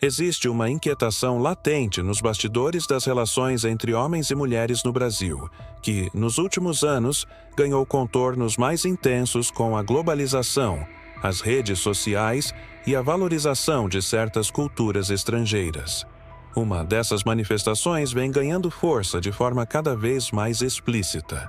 Existe uma inquietação latente nos bastidores das relações entre homens e mulheres no Brasil, que, nos últimos anos, ganhou contornos mais intensos com a globalização, as redes sociais e a valorização de certas culturas estrangeiras. Uma dessas manifestações vem ganhando força de forma cada vez mais explícita.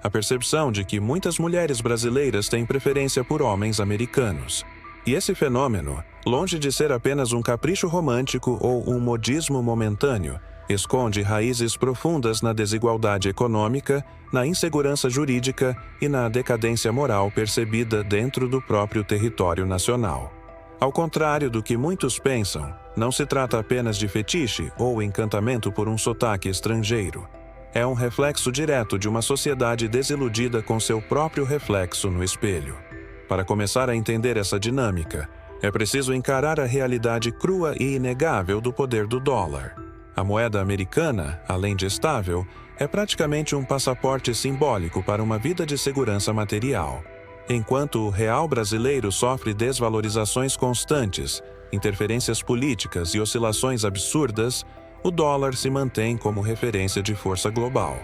A percepção de que muitas mulheres brasileiras têm preferência por homens americanos. E esse fenômeno, longe de ser apenas um capricho romântico ou um modismo momentâneo, esconde raízes profundas na desigualdade econômica, na insegurança jurídica e na decadência moral percebida dentro do próprio território nacional. Ao contrário do que muitos pensam, não se trata apenas de fetiche ou encantamento por um sotaque estrangeiro. É um reflexo direto de uma sociedade desiludida com seu próprio reflexo no espelho. Para começar a entender essa dinâmica, é preciso encarar a realidade crua e inegável do poder do dólar. A moeda americana, além de estável, é praticamente um passaporte simbólico para uma vida de segurança material. Enquanto o real brasileiro sofre desvalorizações constantes, interferências políticas e oscilações absurdas, o dólar se mantém como referência de força global.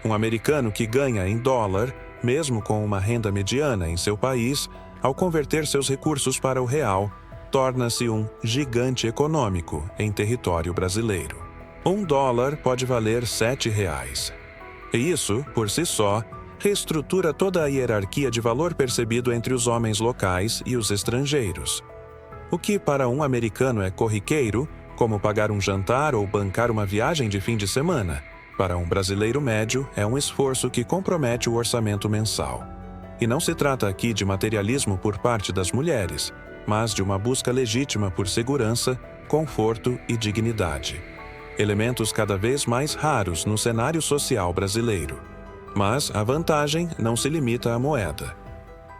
Um americano que ganha em dólar, mesmo com uma renda mediana em seu país, ao converter seus recursos para o real, torna-se um gigante econômico em território brasileiro. $1 pode valer R$7. E isso, por si só, reestrutura toda a hierarquia de valor percebido entre os homens locais e os estrangeiros. O que para um americano é corriqueiro, como pagar um jantar ou bancar uma viagem de fim de semana, para um brasileiro médio é um esforço que compromete o orçamento mensal. E não se trata aqui de materialismo por parte das mulheres, mas de uma busca legítima por segurança, conforto e dignidade. Elementos cada vez mais raros no cenário social brasileiro. Mas a vantagem não se limita à moeda.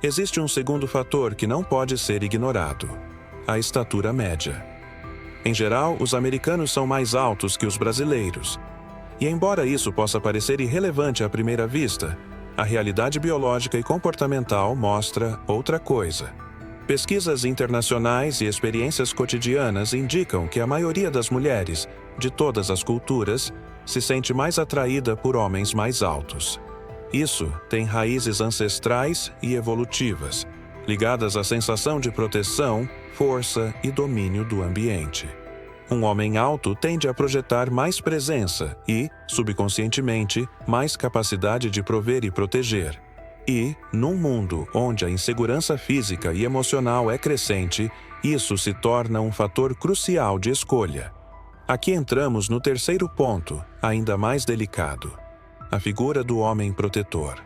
Existe um segundo fator que não pode ser ignorado: a estatura média. Em geral, os americanos são mais altos que os brasileiros. E embora isso possa parecer irrelevante à primeira vista, a realidade biológica e comportamental mostra outra coisa. Pesquisas internacionais e experiências cotidianas indicam que a maioria das mulheres, de todas as culturas, se sente mais atraída por homens mais altos. Isso tem raízes ancestrais e evolutivas, ligadas à sensação de proteção, força e domínio do ambiente. Um homem alto tende a projetar mais presença e, subconscientemente, mais capacidade de prover e proteger. E, num mundo onde a insegurança física e emocional é crescente, isso se torna um fator crucial de escolha. Aqui entramos no terceiro ponto, ainda mais delicado: a figura do homem protetor.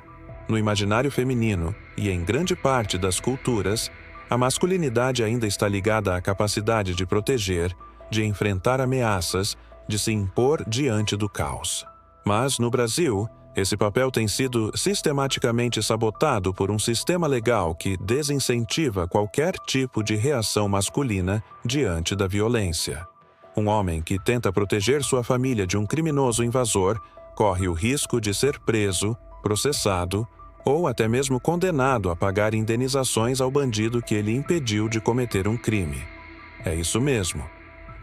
No imaginário feminino, e em grande parte das culturas, a masculinidade ainda está ligada à capacidade de proteger, de enfrentar ameaças, de se impor diante do caos. Mas, no Brasil, esse papel tem sido sistematicamente sabotado por um sistema legal que desincentiva qualquer tipo de reação masculina diante da violência. Um homem que tenta proteger sua família de um criminoso invasor corre o risco de ser preso, processado ou até mesmo condenado a pagar indenizações ao bandido que ele impediu de cometer um crime. É isso mesmo.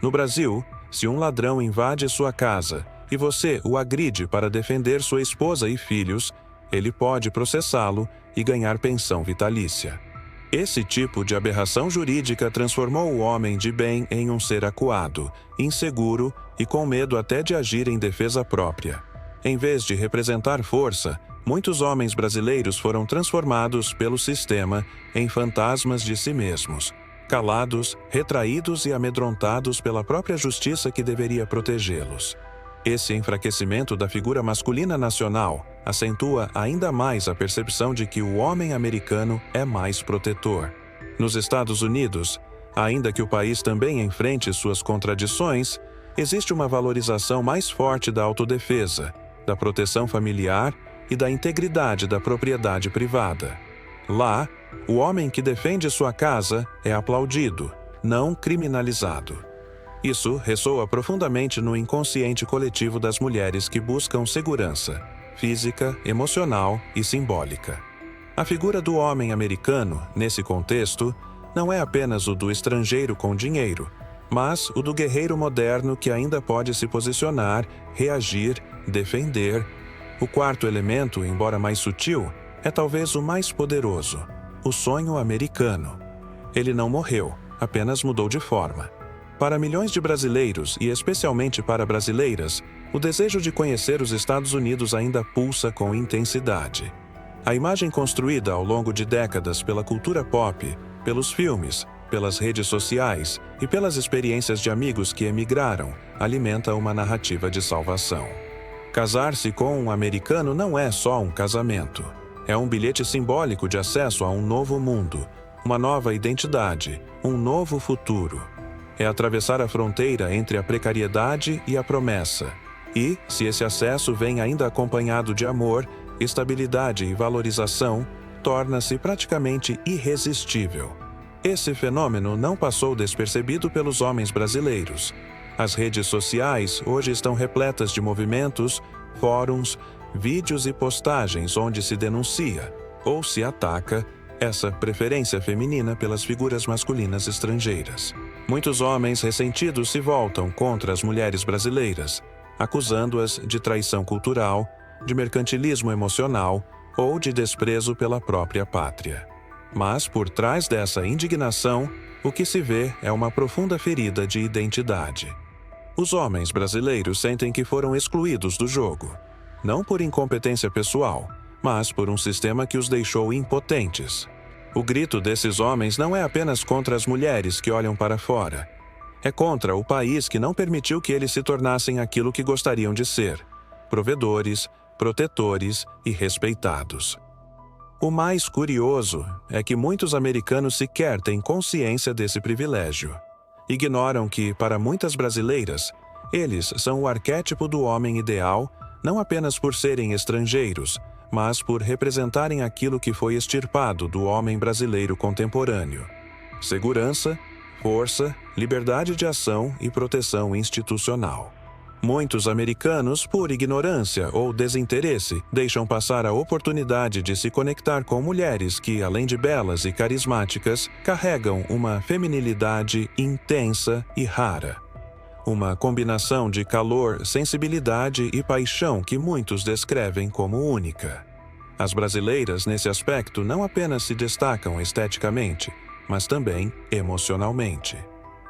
No Brasil, se um ladrão invade sua casa e você o agride para defender sua esposa e filhos, ele pode processá-lo e ganhar pensão vitalícia. Esse tipo de aberração jurídica transformou o homem de bem em um ser acuado, inseguro e com medo até de agir em defesa própria. Em vez de representar força, muitos homens brasileiros foram transformados pelo sistema em fantasmas de si mesmos, calados, retraídos e amedrontados pela própria justiça que deveria protegê-los. Esse enfraquecimento da figura masculina nacional acentua ainda mais a percepção de que o homem americano é mais protetor. Nos Estados Unidos, ainda que o país também enfrente suas contradições, existe uma valorização mais forte da autodefesa, da proteção familiar e da integridade da propriedade privada. Lá, o homem que defende sua casa é aplaudido, não criminalizado. Isso ressoa profundamente no inconsciente coletivo das mulheres que buscam segurança física, emocional e simbólica. A figura do homem americano, nesse contexto, não é apenas o do estrangeiro com dinheiro, mas o do guerreiro moderno que ainda pode se posicionar, reagir, defender. O quarto elemento, embora mais sutil, é talvez o mais poderoso: o sonho americano. Ele não morreu, apenas mudou de forma. Para milhões de brasileiros, e especialmente para brasileiras, o desejo de conhecer os Estados Unidos ainda pulsa com intensidade. A imagem construída ao longo de décadas pela cultura pop, pelos filmes, pelas redes sociais e pelas experiências de amigos que emigraram, alimenta uma narrativa de salvação. Casar-se com um americano não é só um casamento. É um bilhete simbólico de acesso a um novo mundo, uma nova identidade, um novo futuro. É atravessar a fronteira entre a precariedade e a promessa. E, se esse acesso vem ainda acompanhado de amor, estabilidade e valorização, torna-se praticamente irresistível. Esse fenômeno não passou despercebido pelos homens brasileiros. As redes sociais hoje estão repletas de movimentos, fóruns, vídeos e postagens onde se denuncia, ou se ataca, essa preferência feminina pelas figuras masculinas estrangeiras. Muitos homens ressentidos se voltam contra as mulheres brasileiras, acusando-as de traição cultural, de mercantilismo emocional ou de desprezo pela própria pátria. Mas, por trás dessa indignação, o que se vê é uma profunda ferida de identidade. Os homens brasileiros sentem que foram excluídos do jogo, não por incompetência pessoal, mas por um sistema que os deixou impotentes. O grito desses homens não é apenas contra as mulheres que olham para fora. É contra o país que não permitiu que eles se tornassem aquilo que gostariam de ser: provedores, protetores e respeitados. O mais curioso é que muitos americanos sequer têm consciência desse privilégio. Ignoram que, para muitas brasileiras, eles são o arquétipo do homem ideal, não apenas por serem estrangeiros, mas por representarem aquilo que foi extirpado do homem brasileiro contemporâneo: segurança, força, liberdade de ação e proteção institucional. Muitos americanos, por ignorância ou desinteresse, deixam passar a oportunidade de se conectar com mulheres que, além de belas e carismáticas, carregam uma feminilidade intensa e rara. Uma combinação de calor, sensibilidade e paixão que muitos descrevem como única. As brasileiras, nesse aspecto, não apenas se destacam esteticamente, mas também emocionalmente.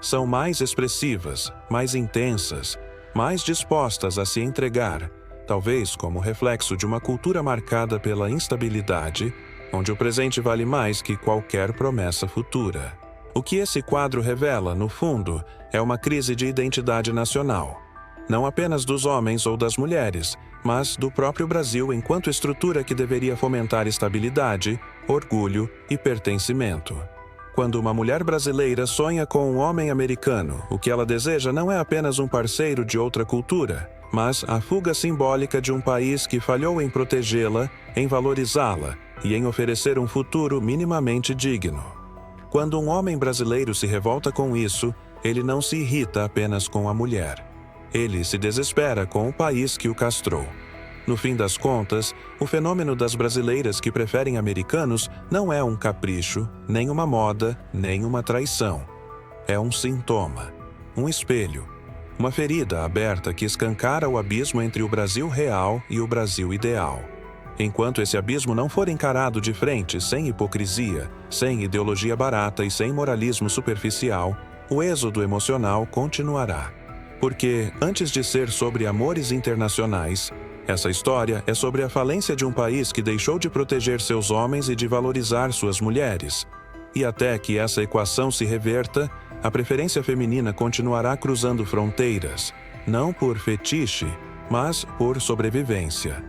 São mais expressivas, mais intensas, mais dispostas a se entregar, talvez como reflexo de uma cultura marcada pela instabilidade, onde o presente vale mais que qualquer promessa futura. O que esse quadro revela, no fundo, é uma crise de identidade nacional. Não apenas dos homens ou das mulheres, mas do próprio Brasil enquanto estrutura que deveria fomentar estabilidade, orgulho e pertencimento. Quando uma mulher brasileira sonha com um homem americano, o que ela deseja não é apenas um parceiro de outra cultura, mas a fuga simbólica de um país que falhou em protegê-la, em valorizá-la e em oferecer um futuro minimamente digno. Quando um homem brasileiro se revolta com isso, ele não se irrita apenas com a mulher. Ele se desespera com o país que o castrou. No fim das contas, o fenômeno das brasileiras que preferem americanos não é um capricho, nem uma moda, nem uma traição. É um sintoma, um espelho, uma ferida aberta que escancara o abismo entre o Brasil real e o Brasil ideal. Enquanto esse abismo não for encarado de frente, sem hipocrisia, sem ideologia barata e sem moralismo superficial, o êxodo emocional continuará. Porque, antes de ser sobre amores internacionais, essa história é sobre a falência de um país que deixou de proteger seus homens e de valorizar suas mulheres. E até que essa equação se reverta, a preferência feminina continuará cruzando fronteiras, não por fetiche, mas por sobrevivência.